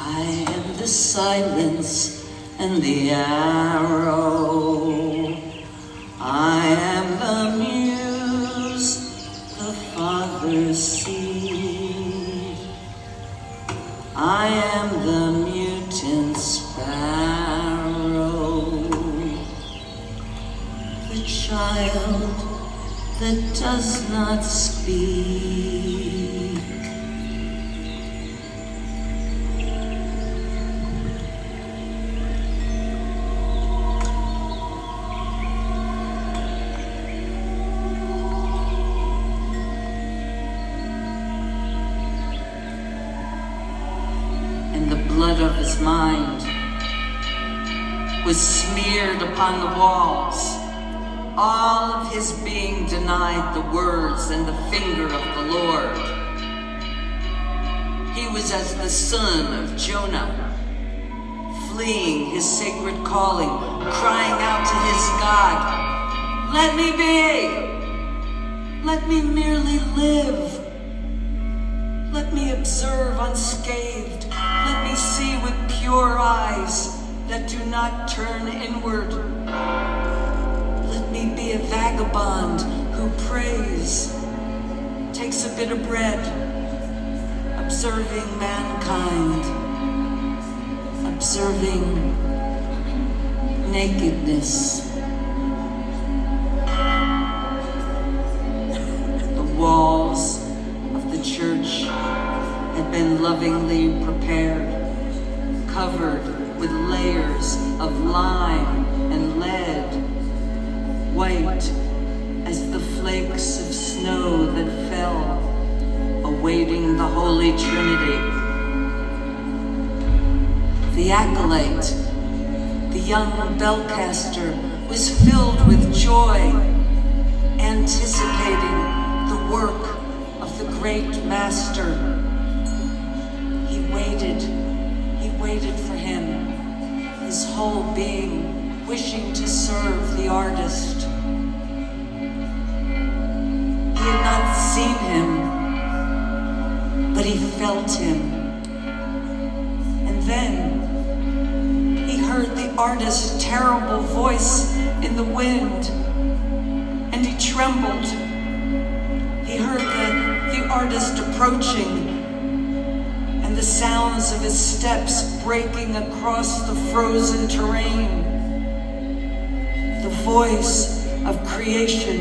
I am the silence and the arrow. I am the muse, the father's seed. I am the mutant sparrow, the child that does not speak. And the blood of his mind was smeared upon the walls. All of his being denied the words and the finger of the Lord. He was as the son of Jonah, fleeing his sacred calling, crying out to his God, "Let me be! Let me merely live. Let me observe unscathed. Let me see with pure eyes that do not turn inward. Let me be a vagabond who prays, takes a bit of bread, observing mankind, observing nakedness." The walls of the church had been lovingly prepared, covered with layers of lime and lead, white as the flakes of snow that fell, awaiting the Holy Trinity. The acolyte, the young bellcaster, was filled with joy, anticipating the work of the great master. He waited for him, his whole being wishing to serve the artist. He had not seen him, but he felt him. And then he heard the artist's terrible voice in the wind, and he trembled. He heard the artist approaching, and the sounds of his steps breaking across the frozen terrain. The voice of creation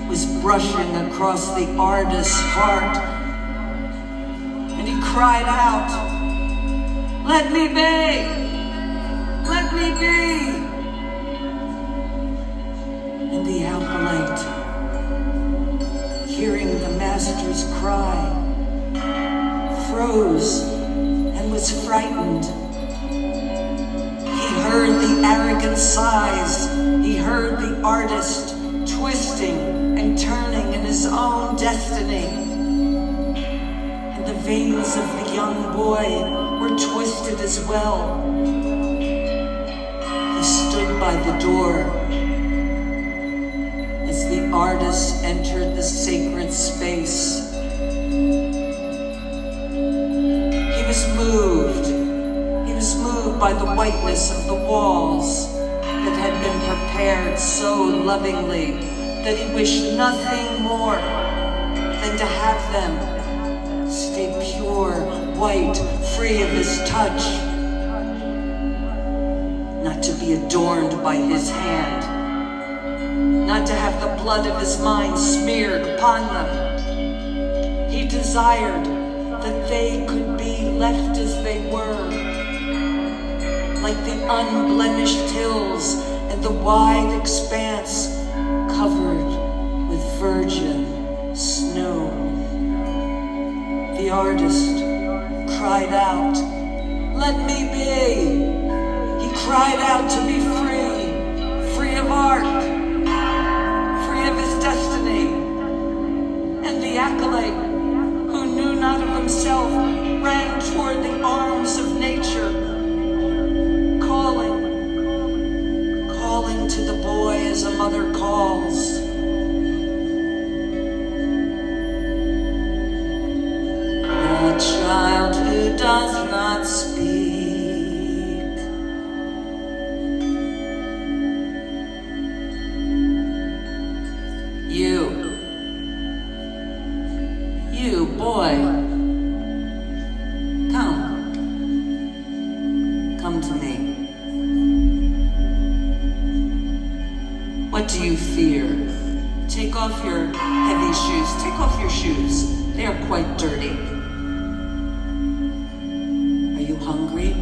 was brushing across the artist's heart, and he cried out, "Let me be! Let me be!" And the acolyte, hearing the master's cry, froze and was frightened. He heard the arrogant sighs. He heard the artist twisting and turning in his own destiny. And the veins of the young boy were twisted as well. He stood by the door as the artist entered the sacred space. He was moved by the whiteness of the walls that had been prepared so lovingly that he wished nothing more than to have them stay pure, white, free of his touch, not to be adorned by his hand, not to have the blood of his mind smeared upon them. He desired that they could be left as they were, like the unblemished hills and the wide expanse covered with virgin snow. The artist cried out, "Let me be!" He cried out to be free, free of art, free of his destiny. And the acolyte, who knew not of himself, ran toward the arms of nature, calling to the boy as a mother calls. The child who does not come to me. What do you fear? Take off your heavy shoes. Take off your shoes. They are quite dirty. Are you hungry?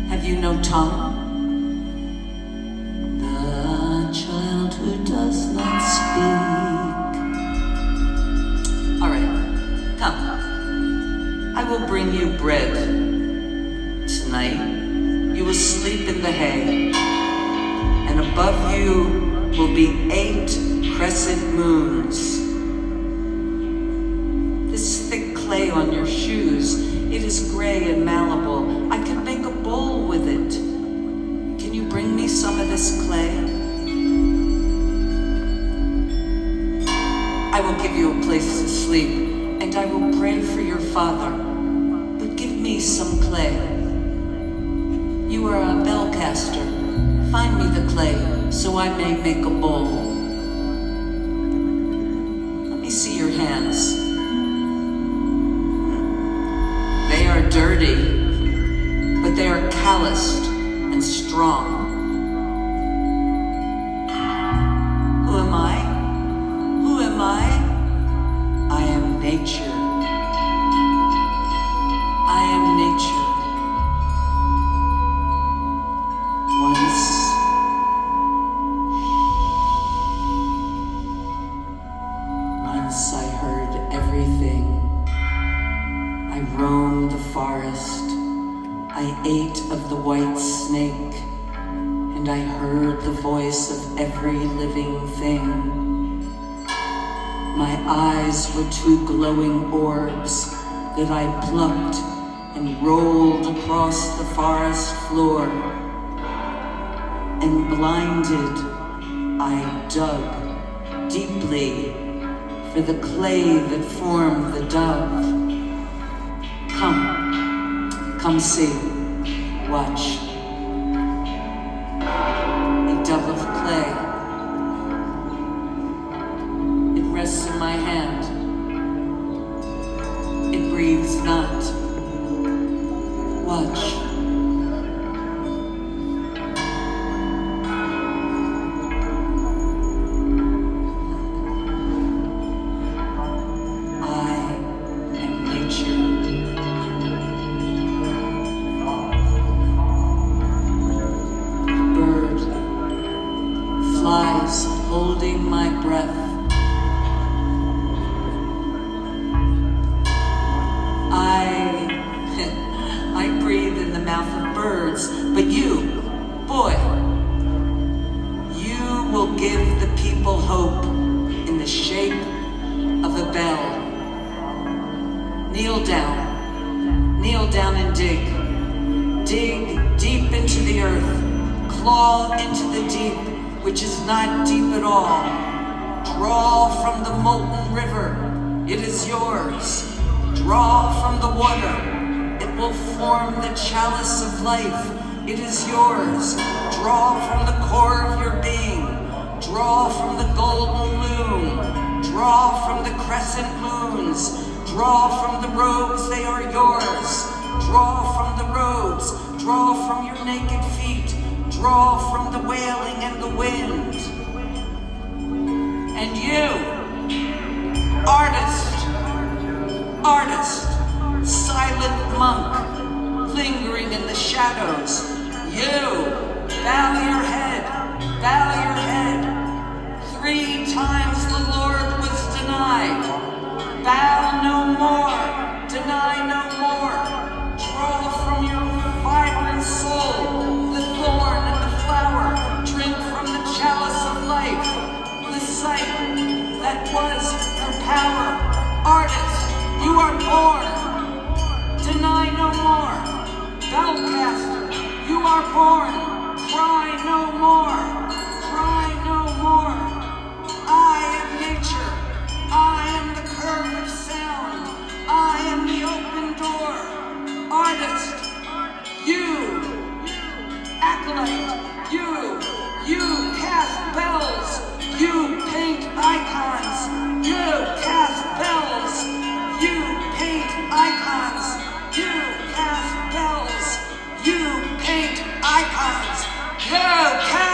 Have you no tongue? The child who does not speak. All right, come. I will bring you bread. Tonight, you will sleep in the hay, and above you will be 8 crescent moons. This thick clay on your shoes, it is gray and malleable. I could make a bowl with it. Can you bring me some of this clay? I will give you a place to sleep, and I will pray for your father. But give me some clay. You are a bellcaster. Find me the clay, so I may make a bowl. Let me see your hands. They are dirty, but they are calloused and strong. Who am I? Who am I? I am nature. I am nature. Once I heard everything. I roamed the forest. I ate of the white snake, and I heard the voice of every living thing. My eyes were 2 glowing orbs that I plucked and rolled across the forest floor. And blinded, I dug deeply for the clay that formed the dove. Come see, watch. A dove of clay. It rests in my hand. It breathes not. Watch. Holding my breath. I breathe in the mouth of birds, but you, boy, you will give the people hope in the shape of a bell. Kneel down and dig. Dig deep into the earth, claw into the deep, which is not deep at all. Draw from the molten river, it is yours. Draw from the water, it will form the chalice of life, it is yours. Draw from the core of your being, draw from the golden moon, draw from the crescent moons, draw from the robes, they are yours. Draw from the robes, draw from your naked feet, draw from the wailing and the wind. And you, artist, silent monk, lingering in the shadows, you, bow your head. 3 times the Lord was denied. Bow no more, deny no more. Draw from your vibrant soul the thorn and the flower. Drink from the chalice of life, the sight that was your power. Artist, you are born. Deny no more. Bellcaster, you are born. Cry no more. Cry no more. I am nature. I am the curve of sound. I am the open door. Artist, you, acolyte, you cast bells. You paint icons. You cast bells. You paint icons. You cast Cow,